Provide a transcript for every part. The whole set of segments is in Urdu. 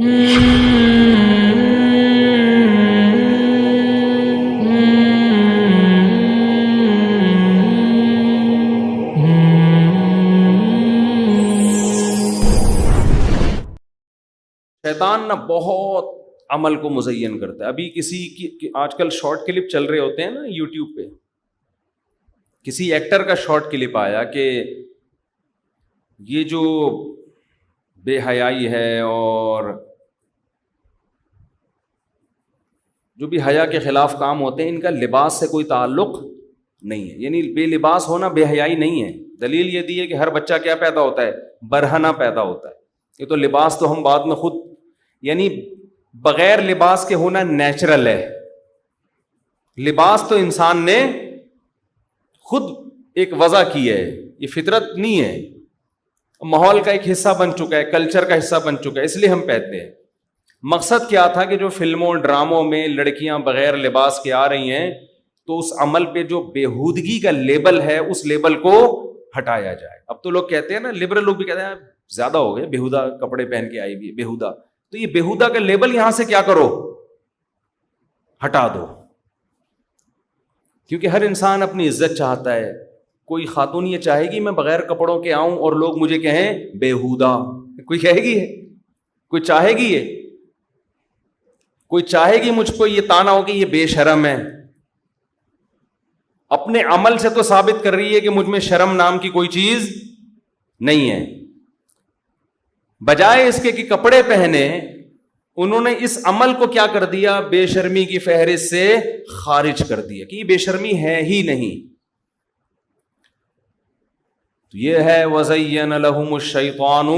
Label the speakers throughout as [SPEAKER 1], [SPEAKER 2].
[SPEAKER 1] شیطان نہ بہت عمل کو مزین کرتا ہے. ابھی کسی کی آج کل شارٹ کلپ چل رہے ہوتے ہیں نا یوٹیوب پہ, کسی ایکٹر کا شارٹ کلپ آیا کہ یہ جو بے حیائی ہے اور جو بھی حیا کے خلاف کام ہوتے ہیں ان کا لباس سے کوئی تعلق نہیں ہے. یعنی بے لباس ہونا بے حیائی نہیں ہے. دلیل یہ دی ہے کہ ہر بچہ کیا پیدا ہوتا ہے, برہنہ پیدا ہوتا ہے. یہ تو لباس تو ہم بعد میں خود, یعنی بغیر لباس کے ہونا نیچرل ہے. لباس تو انسان نے خود ایک وضع کی ہے, یہ فطرت نہیں ہے. ماحول کا ایک حصہ بن چکا ہے, کلچر کا حصہ بن چکا ہے, اس لیے ہم پہنتے ہیں. مقصد کیا تھا کہ جو فلموں ڈراموں میں لڑکیاں بغیر لباس کے آ رہی ہیں تو اس عمل پہ جو بےہودگی کا لیبل ہے اس لیبل کو ہٹایا جائے. اب تو لوگ کہتے ہیں نا, لبرل لوگ بھی کہتے ہیں زیادہ ہو گئے, بےہودہ کپڑے پہن کے آئی بھی ہے بےہودہ. تو یہ بےہودہ کا لیبل یہاں سے کیا کرو, ہٹا دو. کیونکہ ہر انسان اپنی عزت چاہتا ہے. کوئی خاتون یہ چاہے گی میں بغیر کپڑوں کے آؤں اور لوگ مجھے کہیں بےہودہ؟ کوئی کہے گی ہے؟ کوئی چاہے گی یہ؟ کوئی چاہے گی مجھ کو یہ تانا ہو کہ یہ بے شرم ہے؟ اپنے عمل سے تو ثابت کر رہی ہے کہ مجھ میں شرم نام کی کوئی چیز نہیں ہے. بجائے اس کے کہ کپڑے پہنے, انہوں نے اس عمل کو کیا کر دیا, بے شرمی کی فہرست سے خارج کر دیا کہ یہ بے شرمی ہے ہی نہیں. تو یہ ہے وَزَيَّنَ لَهُمُ الشَّيْطَانُ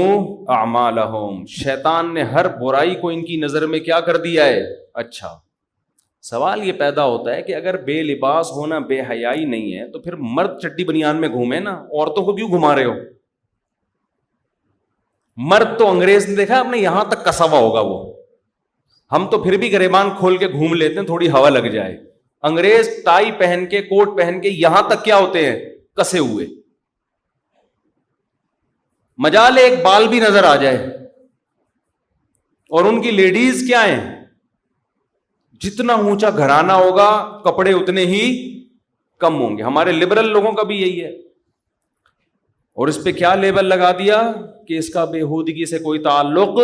[SPEAKER 1] أَعْمَالَهُمْ, شیطان نے ہر برائی کو ان کی نظر میں کیا کر دیا ہے اچھا. سوال یہ پیدا ہوتا ہے کہ اگر بے لباس ہونا بے حیائی نہیں ہے تو پھر مرد چٹی بنیان میں گھومے نا, عورتوں کو کیوں گھما رہے ہو؟ مرد تو انگریز نے دیکھا آپ نے یہاں تک کسا ہوا ہوگا وہ, ہم تو پھر بھی گریبان کھول کے گھوم لیتے ہیں تھوڑی ہوا لگ جائے. انگریز ٹائی پہن کے کوٹ پہن کے یہاں تک کیا ہوتے ہیں کسے ہوئے, مجال ایک بال بھی نظر آ جائے. اور ان کی لیڈیز کیا ہیں, جتنا اونچا گھرانہ ہوگا کپڑے اتنے ہی کم ہوں گے. ہمارے لبرل لوگوں کا بھی یہی ہے. اور اس پہ کیا لیبل لگا دیا کہ اس کا بےہودگی سے کوئی تعلق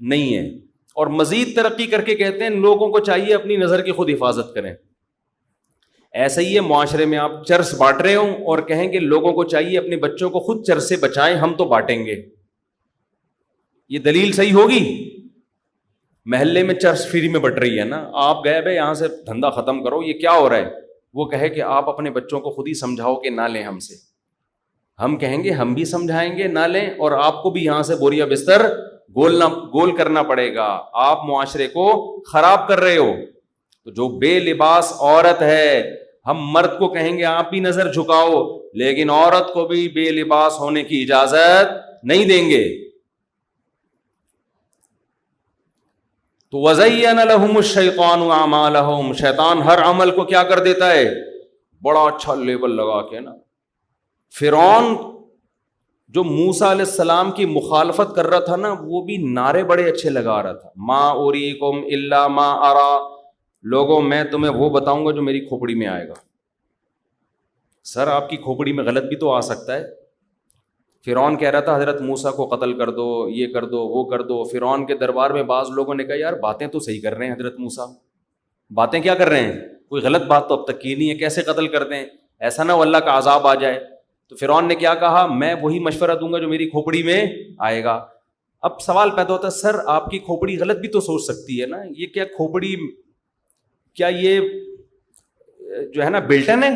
[SPEAKER 1] نہیں ہے. اور مزید ترقی کر کے کہتے ہیں لوگوں کو چاہیے اپنی نظر کی خود حفاظت کریں. ایسا ہی ہے معاشرے میں آپ چرس بانٹ رہے ہوں اور کہیں کہ لوگوں کو چاہیے اپنے بچوں کو خود چرس سے بچائیں, ہم تو بانٹیں گے. یہ دلیل صحیح ہوگی؟ محلے میں چرس فری میں بٹ رہی ہے نا, آپ گئے بھائی یہاں سے دھندا ختم کرو, یہ کیا ہو رہا ہے؟ وہ کہے کہ آپ اپنے بچوں کو خود ہی سمجھاؤ کہ نہ لیں ہم سے. ہم کہیں گے ہم بھی سمجھائیں گے نہ لیں, اور آپ کو بھی یہاں سے بوریا بستر گول کرنا پڑے گا. آپ معاشرے کو خراب کر رہے ہو. تو جو بے لباس عورت ہے, ہم مرد کو کہیں گے آپ بھی نظر جھکاؤ, لیکن عورت کو بھی بے لباس ہونے کی اجازت نہیں دیں گے. تو وَزَيَّنَ لَهُمُ الشَّيْطَانُ أَعْمَالَهُمْ, شیطان ہر عمل کو کیا کر دیتا ہے بڑا اچھا لیبل لگا کے نا. فرعون جو موسیٰ علیہ السلام کی مخالفت کر رہا تھا نا, وہ بھی نعرے بڑے اچھے لگا رہا تھا. ما اریکم الا ما ارا, لوگوں میں تمہیں وہ بتاؤں گا جو میری کھوپڑی میں آئے گا. سر آپ کی کھوپڑی میں غلط بھی تو آ سکتا ہے. فرعون کہہ رہا تھا حضرت موسیٰ کو قتل کر دو, یہ کر دو, وہ کر دو. فرعون کے دربار میں بعض لوگوں نے کہا یار باتیں تو صحیح کر رہے ہیں حضرت موسیٰ, باتیں کیا کر رہے ہیں, کوئی غلط بات تو اب تک کی نہیں ہے, کیسے قتل کر دیں, ایسا نہ ہو اللہ کا عذاب آ جائے. تو فرعون نے کیا کہا, میں وہی مشورہ دوں گا جو میری کھوپڑی میں آئے گا. اب سوال پیدا ہوتا ہے سر آپ کی کھوپڑی غلط بھی تو سوچ سکتی ہے نا, یہ کیا کھوپڑی, کیا یہ جو ہے نا بلٹن ہے,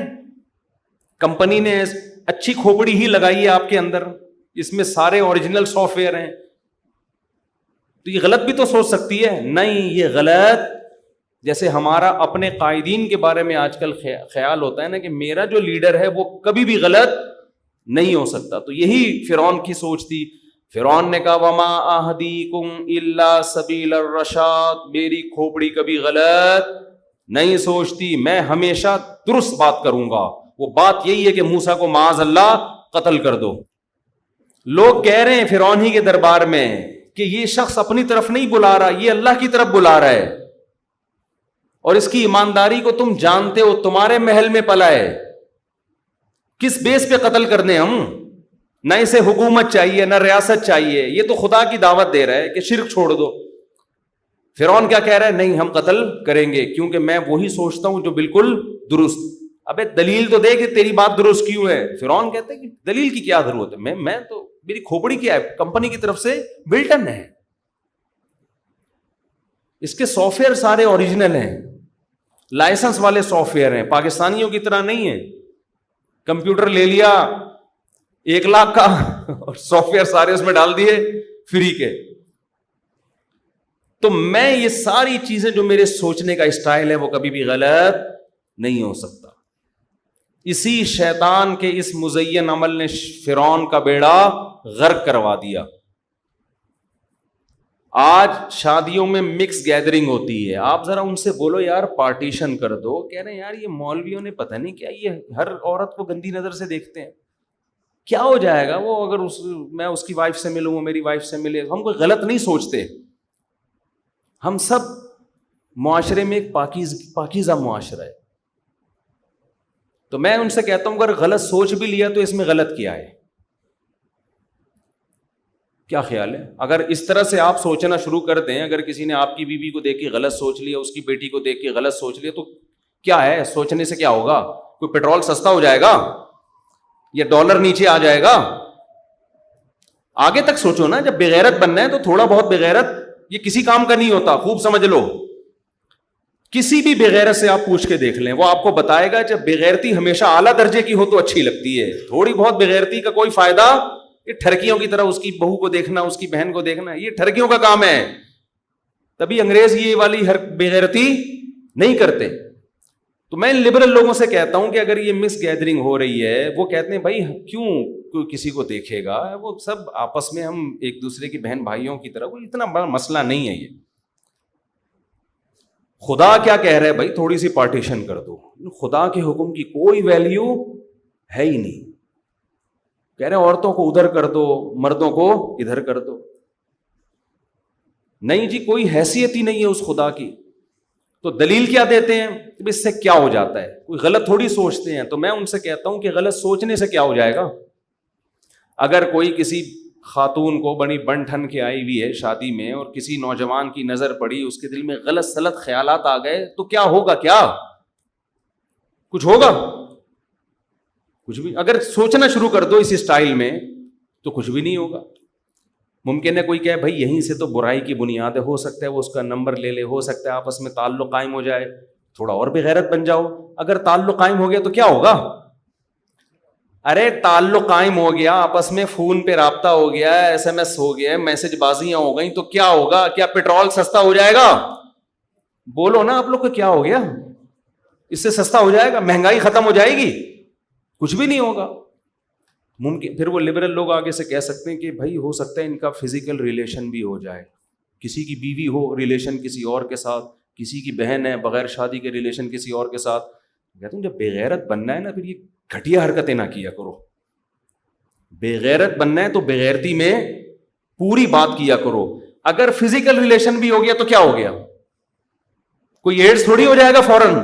[SPEAKER 1] کمپنی نے اچھی کھوپڑی ہی لگائی ہے آپ کے اندر, اس میں سارے اوریجنل سافٹ ویئر ہیں, تو یہ غلط بھی تو سوچ سکتی ہے. نہیں, یہ غلط, جیسے ہمارا اپنے قائدین کے بارے میں آج کل خیال ہوتا ہے نا کہ میرا جو لیڈر ہے وہ کبھی بھی غلط نہیں ہو سکتا. تو یہی فرعون کی سوچ تھی. فرعون نے کہا وما اہدیکم الا سبیل الرشاد, میری کھوپڑی کبھی غلط نہیں سوچتی, میں ہمیشہ درست بات کروں گا. وہ بات یہی ہے کہ موسیٰ کو معاذ اللہ قتل کر دو. لوگ کہہ رہے ہیں فرعون ہی کے دربار میں کہ یہ شخص اپنی طرف نہیں بلا رہا, یہ اللہ کی طرف بلا رہا ہے, اور اس کی ایمانداری کو تم جانتے ہو, تمہارے محل میں پلا ہے, کس بیس پہ قتل کرنے ہم؟ نہ اسے حکومت چاہیے نہ ریاست چاہیے, یہ تو خدا کی دعوت دے رہا ہے کہ شرک چھوڑ دو. فرعون کیا کہہ رہا ہے؟ نہیں, ہم قتل کریں گے کیونکہ میں وہی سوچتا ہوں جو بالکل درست. ابے دلیل تو دے کہ تیری بات درست کیوں ہے. فرعون کہتے ہیں کہ دلیل کی کیا ضرورت ہے, میں تو میری کھوپڑی کیا ہے, کمپنی کی طرف سے بلٹن ہے, اس کے سافٹ ویئر سارے اوریجنل ہیں, لائسنس والے سافٹ ویئر ہیں, پاکستانیوں کی طرح نہیں ہے. کمپیوٹر لے لیا 1 لاکھ کا اور سافٹ ویئر سارے اس میں ڈال دیے فری کے. تو میں یہ ساری چیزیں جو میرے سوچنے کا اسٹائل ہے وہ کبھی بھی غلط نہیں ہو سکتا. اسی شیطان کے اس مزین عمل نے فرعون کا بیڑا غرق کروا دیا. آج شادیوں میں مکس گیدرنگ ہوتی ہے, آپ ذرا ان سے بولو یار پارٹیشن کر دو, کہہ رہے ہیں یار یہ مولویوں نے پتہ نہیں کیا, یہ ہر عورت کو گندی نظر سے دیکھتے ہیں, کیا ہو جائے گا وہ اگر میں اس کی وائف سے ملوں, وہ میری وائف سے ملے. ہم کوئی غلط نہیں سوچتے, ہم سب معاشرے میں ایک پاکیزہ معاشرہ ہے. تو میں ان سے کہتا ہوں اگر غلط سوچ بھی لیا تو اس میں غلط کیا ہے؟ کیا خیال ہے؟ اگر اس طرح سے آپ سوچنا شروع کر دیں, اگر کسی نے آپ کی بیوی کو دیکھ کے غلط سوچ لیا, اس کی بیٹی کو دیکھ کے غلط سوچ لیا, تو کیا ہے سوچنے سے کیا ہوگا؟ کوئی پیٹرول سستا ہو جائے گا یا ڈالر نیچے آ جائے گا؟ آگے تک سوچو نا. جب بغیرت بننا ہے تو تھوڑا بہت بغیرت یہ کسی کام کا نہیں ہوتا, خوب سمجھ لو. کسی بھی بغیرت سے آپ پوچھ کے دیکھ لیں, وہ آپ کو بتائے گا جب بغیرتی ہمیشہ اعلیٰ درجے کی ہو تو اچھی لگتی ہے. تھوڑی بہت بغیرتی کا کوئی فائدہ, یہ ٹھرکیوں کی طرح اس کی بہو کو دیکھنا, اس کی بہن کو دیکھنا, یہ ٹھرکیوں کا کام ہے. تبھی انگریز یہ والی ہر بغیرتی نہیں کرتے. تو میں لبرل لوگوں سے کہتا ہوں کہ اگر یہ مکس گیدرنگ ہو رہی ہے, وہ کہتے ہیں بھائی کیوں کوئی کسی کو دیکھے گا, وہ سب آپس میں ہم ایک دوسرے کی بہن بھائیوں کی طرح, کوئی اتنا بڑا مسئلہ نہیں ہے یہ. خدا کیا کہہ رہے بھائی تھوڑی سی پارٹیشن کر دو. خدا کے حکم کی کوئی ویلیو ہے ہی نہیں. کہہ رہے عورتوں کو ادھر کر دو, مردوں کو ادھر کر دو. نہیں جی, کوئی حیثیت ہی نہیں ہے اس خدا کی. تو دلیل کیا دیتے ہیں کہ اس سے کیا ہو جاتا ہے, کوئی غلط تھوڑی سوچتے ہیں. تو میں ان سے کہتا ہوں کہ غلط سوچنے سے کیا ہو جائے گا. اگر کوئی کسی خاتون کو بڑی بن ٹھن کے آئی ہوئی ہے شادی میں, اور کسی نوجوان کی نظر پڑی, اس کے دل میں غلط سلط خیالات آ گئے, تو کیا ہوگا؟ کیا کچھ ہوگا؟ کچھ بھی. اگر سوچنا شروع کر دو اس اسٹائل میں تو کچھ بھی نہیں ہوگا. ممکن ہے کوئی کہے بھائی یہیں سے تو برائی کی بنیاد ہے, ہو سکتا ہے وہ اس کا نمبر لے لے, ہو سکتا ہے آپس میں تعلق قائم ہو جائے, تھوڑا اور بھی غیرت بن جاؤ. اگر تعلق قائم ہو گیا تو کیا ہوگا؟ ارے تعلق قائم ہو گیا, آپس میں فون پہ رابطہ ہو گیا, SMS ہو گیا, میسج بازیاں ہو گئیں, تو کیا ہوگا؟ کیا پیٹرول سستا ہو جائے گا؟ بولو نا آپ لوگ کو, کیا ہو گیا؟ اس سے سستا ہو جائے گا؟ مہنگائی ختم ہو جائے گی؟ کچھ بھی نہیں ہوگا. ممکن پھر وہ لبرل لوگ آگے سے کہہ سکتے ہیں کہ بھائی ہو سکتا ہے ان کا فزیکل ریلیشن بھی ہو جائے, کسی کی بیوی ہو ریلیشن کسی اور کے ساتھ, کسی کی بہن ہے بغیر شادی کے ریلیشن کسی اور کے ساتھ. کہتا ہوں جب بغیرت بننا ہے نا, پھر یہ گھٹیا حرکتیں نہ کیا کرو. بغیرت بننا ہے تو بغیرتی میں پوری بات کیا کرو. اگر فزیکل ریلیشن بھی ہو گیا تو کیا ہو گیا؟ کوئی ایڈز تھوڑی ہو جائے گا فوراً.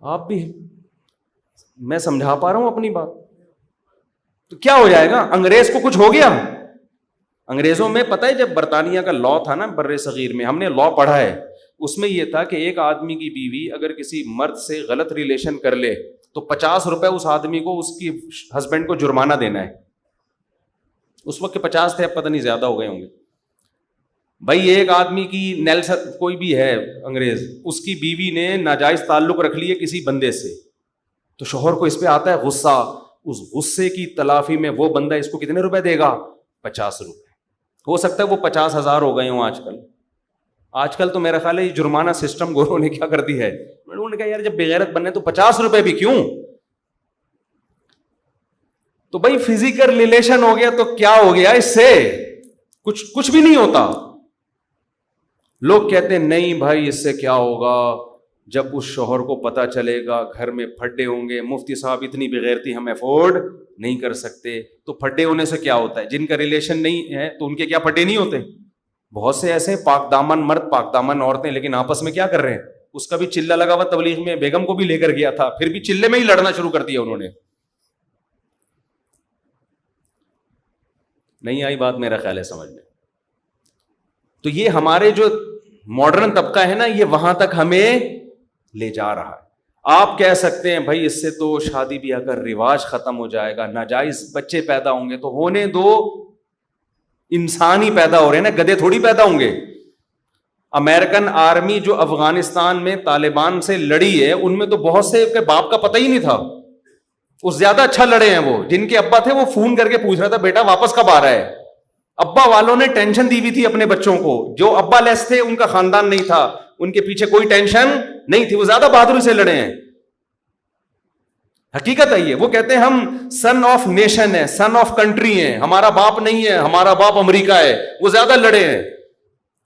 [SPEAKER 1] آپ بھی, میں سمجھا پا رہا ہوں اپنی بات. تو کیا ہو جائے گا؟ انگریز کو کچھ ہو گیا؟ انگریزوں میں پتہ ہے جب برطانیہ کا لا تھا نا بر صغیر میں, ہم نے لا پڑھا ہے, اس میں یہ تھا کہ ایک آدمی کی بیوی اگر کسی مرد سے غلط ریلیشن کر لے تو 50 روپے اس آدمی کو اس کی ہسبینڈ کو جرمانہ دینا ہے. اس وقت کے 50 تھے, اب پتہ نہیں زیادہ ہو گئے ہوں گے. بھائی ایک آدمی کی نیلسن کوئی بھی ہے انگریز, اس کی بیوی نے ناجائز تعلق رکھ لیے کسی بندے سے, تو شوہر کو اس پہ آتا ہے غصہ. اس غصے کی تلافی میں وہ بندہ اس کو کتنے روپے دے گا؟ 50 روپے. ہو سکتا ہے وہ 50,000 ہو گئے ہوں آج کل تو میرا خیال ہے یہ جرمانہ سسٹم گوروں نے کیا کر دی ہے. انہوں نے کہا یار جب بغیرت بننے تو 50 روپے بھی کیوں. تو بھائی فزیکل ریلیشن ہو گیا تو کیا ہو گیا اس سے؟ کچھ بھی نہیں ہوتا. لوگ کہتے ہیں نہیں بھائی اس سے کیا ہوگا, جب اس شوہر کو پتہ چلے گا گھر میں پھڈے ہوں گے، مفتی صاحب اتنی بغیرتی ہم افورڈ نہیں کر سکتے، تو پھڈے ہونے سے کیا ہوتا ہے؟ جن کا ریلیشن نہیں ہے تو ان کے کیا پھڈے نہیں ہوتے؟ بہت سے ایسے پاک دامن مرد، پاک دامن عورتیں، لیکن آپس میں کیا کر رہے ہیں؟ اس کا بھی چلہ لگا ہوا تبلیغ میں، بیگم کو بھی لے کر گیا تھا، پھر بھی چلے میں ہی لڑنا شروع کر دیا انہوں نے. نہیں آئی بات میرا خیال ہے سمجھ میں. تو یہ ہمارے جو ماڈرن طبقہ ہے نا، یہ وہاں تک ہمیں لے جا رہا ہے. آپ کہہ سکتے ہیں بھائی اس سے تو شادی بیاہ کا رواج ختم ہو جائے گا، ناجائز بچے پیدا ہوں گے، تو ہونے دو، انسان ہی پیدا ہو رہے ہیں نا، گدھے تھوڑی پیدا ہوں گے. امریکن آرمی جو افغانستان میں طالبان سے لڑی ہے، ان میں تو بہت سے کے باپ کا پتہ ہی نہیں تھا. اس زیادہ اچھا لڑے ہیں وہ، جن کے ابا تھے وہ فون کر کے پوچھ رہا تھا بیٹا واپس کب آ رہا ہے. ابا والوں نے ٹینشن دی ہوئی تھی اپنے بچوں کو. جو ابا لیس تھے ان کا خاندان نہیں تھا، ان کے پیچھے کوئی ٹینشن نہیں تھی، وہ زیادہ بہادری سے لڑے ہیں. حقیقت ہے یہ. وہ کہتے ہیں ہم سن آف نیشن ہے، سن آف کنٹری ہیں، ہمارا باپ نہیں ہے، ہمارا باپ امریکہ ہے. وہ زیادہ لڑے ہیں.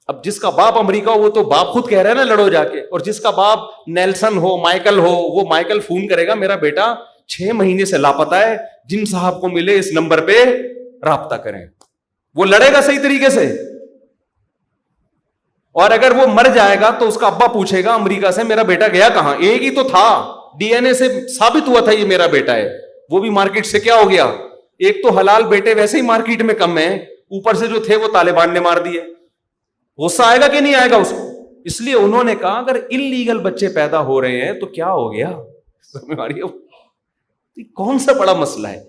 [SPEAKER 1] اب جس کا باپ امریکہ ہو وہ تو باپ خود کہہ رہا ہے نا لڑو جا کے. اور جس کا باپ نیلسن ہو، مائیکل ہو، وہ مائیکل فون کرے گا میرا بیٹا 6 مہینے سے لاپتہ ہے، جن صاحب کو ملے اس نمبر پہ رابطہ کریں. وہ لڑے گا صحیح طریقے سے. اور اگر وہ مر جائے گا تو اس کا ابا پوچھے گا امریکہ سے میرا بیٹا گیا کہاں؟ ایک ہی تو تھا، ڈی این اے سے ثابت ہوا تھا یہ میرا بیٹا ہے، وہ بھی مارکیٹ سے کیا ہو گیا؟ ایک تو حلال بیٹے ویسے ہی مارکیٹ میں کم ہیں، اوپر سے جو تھے وہ طالبان نے مار دیے. غصہ آئے گا کہ نہیں آئے گا اس کو؟ اس لیے انہوں نے کہا اگر انلیگل بچے پیدا ہو رہے ہیں تو کیا ہو گیا؟ کون سا بڑا مسئلہ ہے؟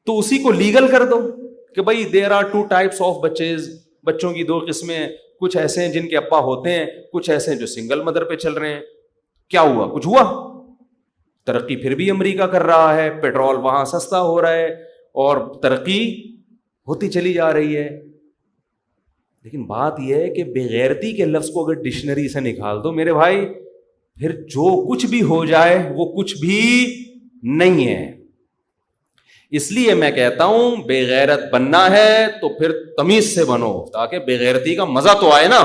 [SPEAKER 1] تو اسی کو لیگل کر دو کہ بھائی دیر آر 2 types آف بچیز، بچوں کی 2 قسمیں، کچھ ایسے ہیں جن کے ابا ہوتے ہیں، کچھ ایسے ہیں جو سنگل مدر پہ چل رہے ہیں. کیا ہوا؟ کچھ ہوا؟ ترقی پھر بھی امریکہ کر رہا ہے، پیٹرول وہاں سستا ہو رہا ہے اور ترقی ہوتی چلی جا رہی ہے. لیکن بات یہ ہے کہ بغیرتی کے لفظ کو اگر ڈکشنری سے نکال دو میرے بھائی، پھر جو کچھ بھی ہو جائے وہ کچھ بھی نہیں ہے. اس لیے میں کہتا ہوں بغیرت بننا ہے تو پھر تمیز سے بنو، تاکہ بغیرتی کا مزہ تو آئے نا.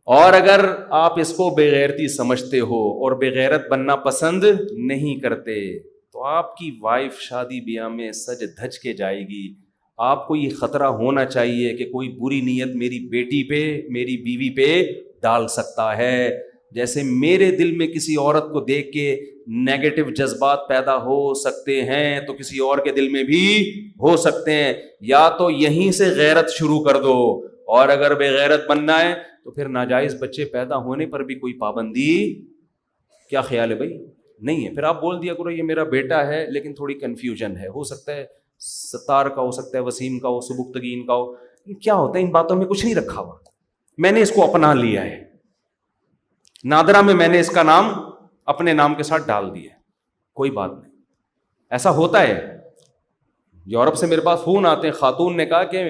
[SPEAKER 1] اور اگر آپ اس کو بغیرتی سمجھتے ہو اور بغیرت بننا پسند نہیں کرتے تو آپ کی وائف شادی بیاہ میں سج دھج کے جائے گی. آپ کو یہ خطرہ ہونا چاہیے کہ کوئی بری نیت میری بیٹی پہ، میری بیوی پہ ڈال سکتا ہے. جیسے میرے دل میں کسی عورت کو دیکھ کے نیگیٹو جذبات پیدا ہو سکتے ہیں تو کسی اور کے دل میں بھی ہو سکتے ہیں. یا تو یہیں سے غیرت شروع کر دو، اور اگر بے غیرت بننا ہے تو پھر ناجائز بچے پیدا ہونے پر بھی کوئی پابندی، کیا خیال ہے بھائی؟ نہیں ہے. پھر آپ بول دیا کرو یہ میرا بیٹا ہے لیکن تھوڑی کنفیوژن ہے، ہو سکتا ہے ستار کا، ہو سکتا ہے وسیم کا ہو، سبکتگین کا ہو. کیا ہوتا ہے ان باتوں میں کچھ نہیں رکھا ہوا، میں نے اس کو اپنا لیا ہے. نادرہ میں نے اس کا نام اپنے نام کے ساتھ ڈال دیا، کوئی بات نہیں. ایسا ہوتا ہے. یورپ سے میرے پاس فون آتے ہیں، خاتون نے کہا کہ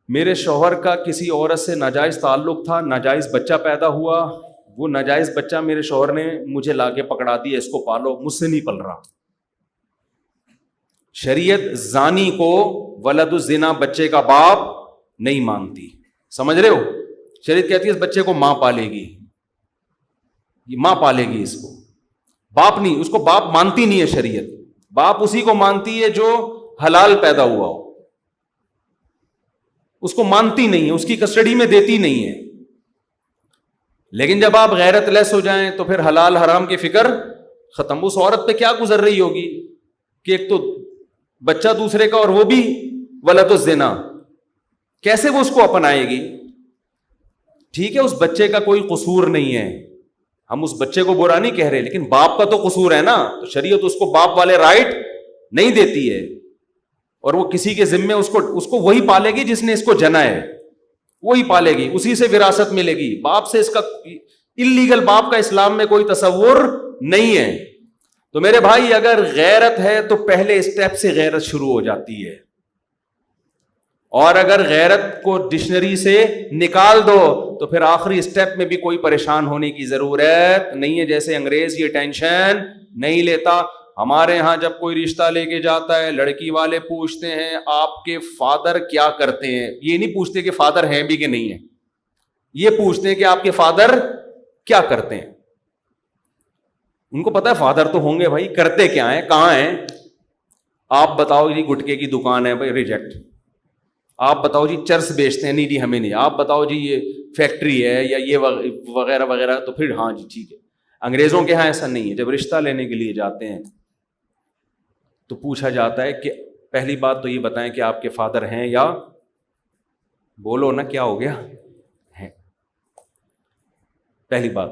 [SPEAKER 1] میرے شوہر کا کسی عورت سے ناجائز تعلق تھا، ناجائز بچہ پیدا ہوا، وہ ناجائز بچہ میرے شوہر نے مجھے لا کے پکڑا دیا، اس کو پالو، مجھ سے نہیں پل رہا. شریعت زانی کو ولد الزنا بچے کا باپ نہیں مانتی، سمجھ رہے ہو؟ شریعت کہتی ہے اس بچے کو ماں پالے گی، یہ ماں پالے گی اس کو، باپ نہیں. اس کو باپ مانتی نہیں ہے شریعت. باپ اسی کو مانتی ہے جو حلال پیدا ہوا ہو، اس کو مانتی نہیں ہے، اس کی کسٹڈی میں دیتی نہیں ہے. لیکن جب آپ غیرت لیس ہو جائیں تو پھر حلال حرام کی فکر ختم. اس عورت پہ کیا گزر رہی ہوگی کہ ایک تو بچہ دوسرے کا اور وہ بھی ولد الزنا، کیسے وہ اس کو اپنائے گی؟ ٹھیک ہے اس بچے کا کوئی قصور نہیں ہے، ہم اس بچے کو برا نہیں کہہ رہے، لیکن باپ کا تو قصور ہے نا. تو شریعت اس کو باپ والے رائٹ نہیں دیتی ہے، اور وہ کسی کے ذمے اس کو وہی پالے گی جس نے اس کو جنا ہے، وہی پالے گی، اسی سے وراثت ملے گی. باپ سے اس کا انلیگل باپ کا اسلام میں کوئی تصور نہیں ہے. تو میرے بھائی اگر غیرت ہے تو پہلے اسٹیپ سے غیرت شروع ہو جاتی ہے، اور اگر غیرت کو ڈکشنری سے نکال دو تو پھر آخری اسٹیپ میں بھی کوئی پریشان ہونے کی ضرورت نہیں ہے. جیسے انگریز یہ ٹینشن نہیں لیتا. ہمارے ہاں جب کوئی رشتہ لے کے جاتا ہے لڑکی والے پوچھتے ہیں آپ کے فادر کیا کرتے ہیں. یہ نہیں پوچھتے کہ فادر ہیں بھی کہ نہیں ہے، یہ پوچھتے ہیں کہ آپ کے فادر کیا کرتے ہیں؟ ان کو پتا ہے فادر تو ہوں گے بھائی، کرتے کیا ہیں، کہاں ہیں؟ آپ بتاؤ جی گٹکے کی دکان ہے، بھائی ریجیکٹ. آپ بتاؤ جی چرس بیچتے ہیں، نہیں جی ہمیں نہیں. آپ بتاؤ جی یہ فیکٹری ہے یا یہ وغیرہ وغیرہ، تو پھر ہاں جی ٹھیک ہے. انگریزوں کے ہاں ایسا نہیں ہے. جب رشتہ لینے کے لیے جاتے ہیں تو پوچھا جاتا ہے کہ پہلی بات تو یہ بتائیں کہ آپ کے فادر ہیں یا، بولو نا کیا ہو گیا، ہیں. پہلی بات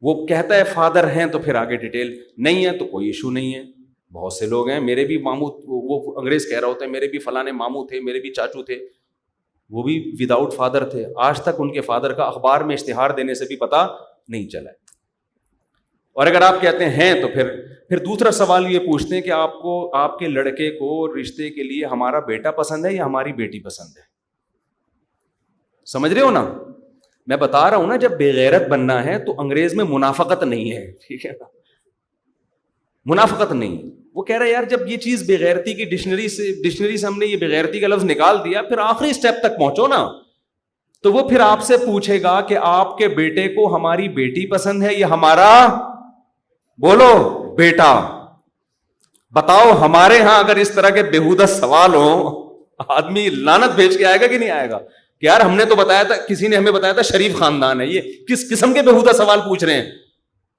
[SPEAKER 1] وہ کہتا ہے فادر ہیں تو پھر آگے ڈیٹیل. نہیں ہے تو کوئی ایشو نہیں ہے. بہت سے لوگ ہیں، میرے بھی ماموں، وہ انگریز کہہ رہا ہوتا ہے میرے بھی فلانے ماموں تھے، میرے بھی چاچو تھے، وہ بھی وداؤٹ فادر تھے، آج تک ان کے فادر کا اخبار میں اشتہار دینے سے بھی پتہ نہیں چلا. اور اگر آپ کہتے ہیں تو پھر دوسرا سوال یہ پوچھتے ہیں کہ آپ کو، آپ کے لڑکے کو رشتے کے لیے ہمارا بیٹا پسند ہے یا ہماری بیٹی پسند ہے؟ سمجھ رہے ہو نا؟ میں بتا رہا ہوں نا، جب بے غیرت بننا ہے تو انگریز میں منافقت نہیں ہے، ٹھیک ہے نا، منافقت نہیں. وہ کہہ رہے یار جب یہ چیز بے غیرتی کی ڈکشنری سے ہم نے یہ بے غیرتی کا لفظ نکال دیا، پھر آخری اسٹیپ تک پہنچو نا. تو وہ پھر آپ سے پوچھے گا کہ آپ کے بیٹے کو ہماری بیٹی پسند ہے یا ہمارا، بولو بیٹا. بتاؤ ہمارے ہاں اگر اس طرح کے بےہودہ سوال ہوں، آدمی لعنت بھیج کے آئے گا کہ نہیں آئے گا کہ یار ہم نے تو بتایا تھا، کسی نے ہمیں بتایا تھا شریف خاندان ہے، یہ کس قسم کے بےہودہ سوال پوچھ رہے ہیں.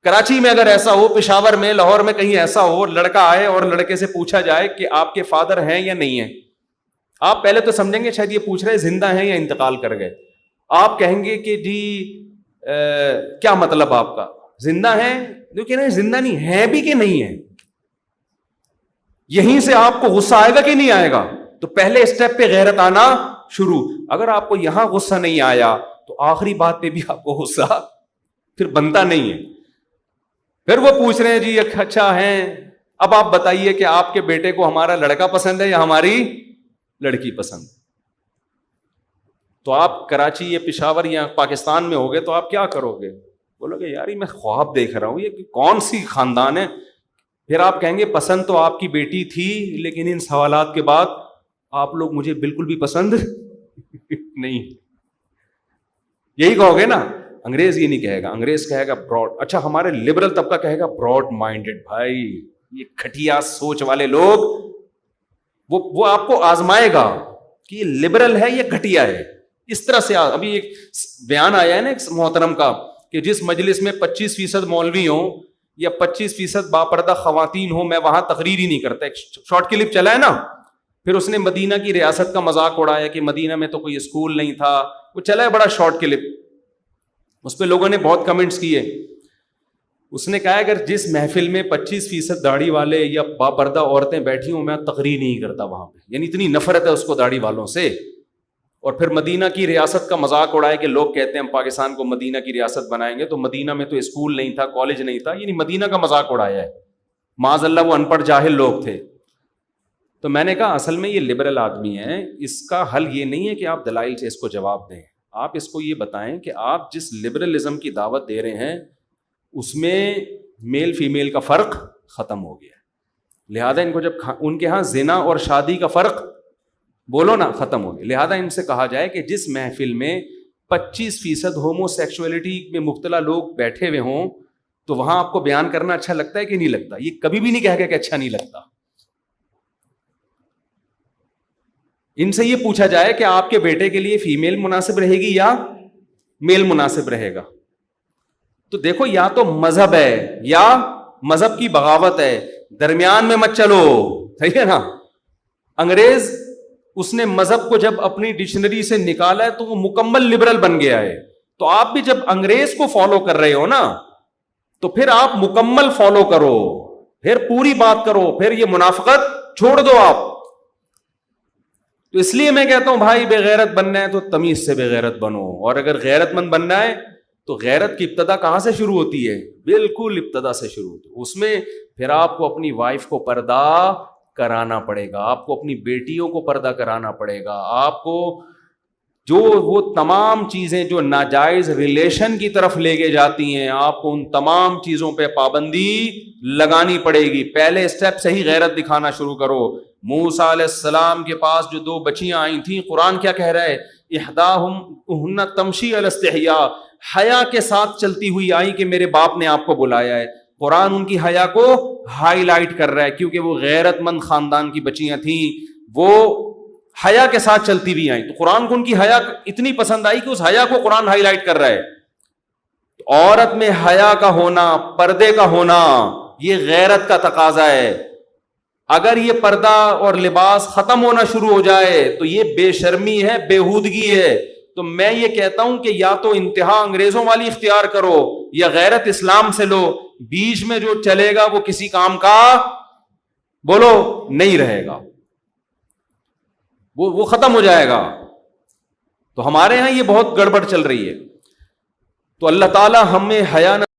[SPEAKER 1] کراچی میں اگر ایسا ہو، پشاور میں، لاہور میں کہیں ایسا ہو، لڑکا آئے اور لڑکے سے پوچھا جائے کہ آپ کے فادر ہیں یا نہیں ہیں، آپ پہلے تو سمجھیں گے شاید یہ پوچھ رہے زندہ ہیں یا انتقال کر گئے. آپ کہیں گے کہ جی کیا مطلب آپ کا، زندہ ہیں؟ جو کہہ رہے ہیں زندہ نہیں ہے بھی کہ نہیں ہے. یہیں سے آپ کو غصہ آئے گا کہ نہیں آئے گا؟ تو پہلے اسٹیپ پہ غیرت آنا شروع. اگر آپ کو یہاں غصہ نہیں آیا تو آخری بات پہ بھی آپ کو غصہ پھر بنتا نہیں ہے. پھر وہ پوچھ رہے ہیں جی اچھا ہیں، اب آپ بتائیے کہ آپ کے بیٹے کو ہمارا لڑکا پسند ہے یا ہماری لڑکی پسند. تو آپ کراچی یا پشاور یا پاکستان میں ہوگے تو آپ کیا کرو گے؟ بولو گے یار میں خواب دیکھ رہا ہوں، یہ کون سی خاندان ہے. پھر آپ کہیں گے پسند تو آپ کی بیٹی تھی، لیکن ان سوالات کے بعد آپ لوگ مجھے بالکل بھی پسند نہیں. یہی کہو گے نا. انگریز یہ نہیں کہے گا، انگریز کہے گا براڈ. اچھا ہمارے لبرل طبقہ کہے گا براڈ مائنڈیڈ. بھائی یہ کھٹیا سوچ والے لوگ، وہ آپ کو آزمائے گا کہ یہ لبرل ہے یا گھٹیا ہے. اس طرح سے ابھی ایک بیان آیا ہے نا ایک محترم کا کہ جس مجلس میں 25% مولوی ہوں یا 25% باپردہ خواتین ہوں، میں وہاں تقریر ہی نہیں کرتا. ایک شارٹ کلپ چلا ہے نا، پھر اس نے مدینہ کی ریاست کا مذاق اڑایا کہ مدینہ میں تو کوئی اسکول نہیں تھا. وہ چلا ہے بڑا شارٹ کلپ، اس پہ لوگوں نے بہت کمنٹس کیے. اس نے کہا اگر جس محفل میں 25% داڑھی والے یا باپردہ عورتیں بیٹھی ہوں میں تقریر نہیں کرتا وہاں پہ. یعنی اتنی نفرت ہے اس کو داڑھی والوں سے. اور پھر مدینہ کی ریاست کا مذاق اڑائے کہ لوگ کہتے ہیں ہم پاکستان کو مدینہ کی ریاست بنائیں گے، تو مدینہ میں تو اسکول نہیں تھا، کالج نہیں تھا. یعنی مدینہ کا مذاق اڑایا ہے. معاذ اللہ وہ ان پڑھ جاہل لوگ تھے. تو میں نے کہا اصل میں یہ لبرل آدمی ہیں، اس کا حل یہ نہیں ہے کہ آپ دلائل سے اس کو جواب دیں. آپ اس کو یہ بتائیں کہ آپ جس لبرلزم کی دعوت دے رہے ہیں اس میں میل فیمیل کا فرق ختم ہو گیا. لہذا ان کو جب ان کے ہاں زنا اور شادی کا فرق، بولو نا، ختم ہو گیا. لہذا ان سے کہا جائے کہ جس محفل میں 25% ہومو سیکشولیٹی میں مبتلا لوگ بیٹھے ہوئے ہوں تو وہاں آپ کو بیان کرنا اچھا لگتا ہے کہ نہیں لگتا؟ یہ کبھی بھی نہیں کہہ گا کہ اچھا نہیں لگتا. ان سے یہ پوچھا جائے کہ آپ کے بیٹے کے لیے فیمیل مناسب رہے گی یا میل مناسب رہے گا، تو دیکھو یا تو مذہب ہے یا مذہب کی بغاوت ہے، درمیان میں مت چلو. صحیح ہے نا؟ انگریز اس نے مذہب کو جب اپنی ڈکشنری سے نکالا ہے تو وہ مکمل لبرل بن گیا ہے. تو آپ بھی جب انگریز کو فالو کر رہے ہو نا تو پھر آپ مکمل فالو کرو، پھر پوری بات کرو، پھر یہ منافقت چھوڑ دو آپ. تو اس لیے میں کہتا ہوں بھائی بے غیرت بننا ہے تو تمیز سے بے غیرت بنو. اور اگر غیرت مند بننا ہے تو غیرت کی ابتدا کہاں سے شروع ہوتی ہے؟ بالکل ابتدا سے شروع ہوتی ہے. اس میں پھر آپ کو اپنی وائف کو پردہ کرانا پڑے گا، آپ کو اپنی بیٹیوں کو پردہ کرانا پڑے گا، آپ کو جو وہ تمام چیزیں جو ناجائز ریلیشن کی طرف لے کے جاتی ہیں آپ کو ان تمام چیزوں پہ پابندی لگانی پڑے گی. پہلے اسٹیپ سے ہی غیرت دکھانا شروع کرو. موسیٰ علیہ السلام کے پاس جو 2 بچیاں آئی تھیں، قرآن کیا کہہ رہا ہے احداہن تمشی علی استحیاء، حیا کے ساتھ چلتی ہوئی آئی کہ میرے باپ نے آپ کو بلایا ہے. قرآن ان کی حیا کو ہائی لائٹ کر رہا ہے کیونکہ وہ غیرت مند خاندان کی بچیاں تھیں، وہ حیا کے ساتھ چلتی ہوئی آئیں. تو قرآن کو ان کی حیا اتنی پسند آئی کہ اس حیا کو قرآن ہائی لائٹ کر رہا ہے. عورت میں حیا کا ہونا، پردے کا ہونا، یہ غیرت کا تقاضا ہے. اگر یہ پردہ اور لباس ختم ہونا شروع ہو جائے تو یہ بے شرمی ہے، بےہودگی ہے. تو میں یہ کہتا ہوں کہ یا تو انتہا انگریزوں والی اختیار کرو یا غیرت اسلام سے لو. بیچ میں جو چلے گا وہ کسی کام کا بولو نہیں رہے گا، وہ ختم ہو جائے گا. تو ہمارے ہاں یہ بہت گڑبڑ چل رہی ہے. تو اللہ تعالی ہمیں حیا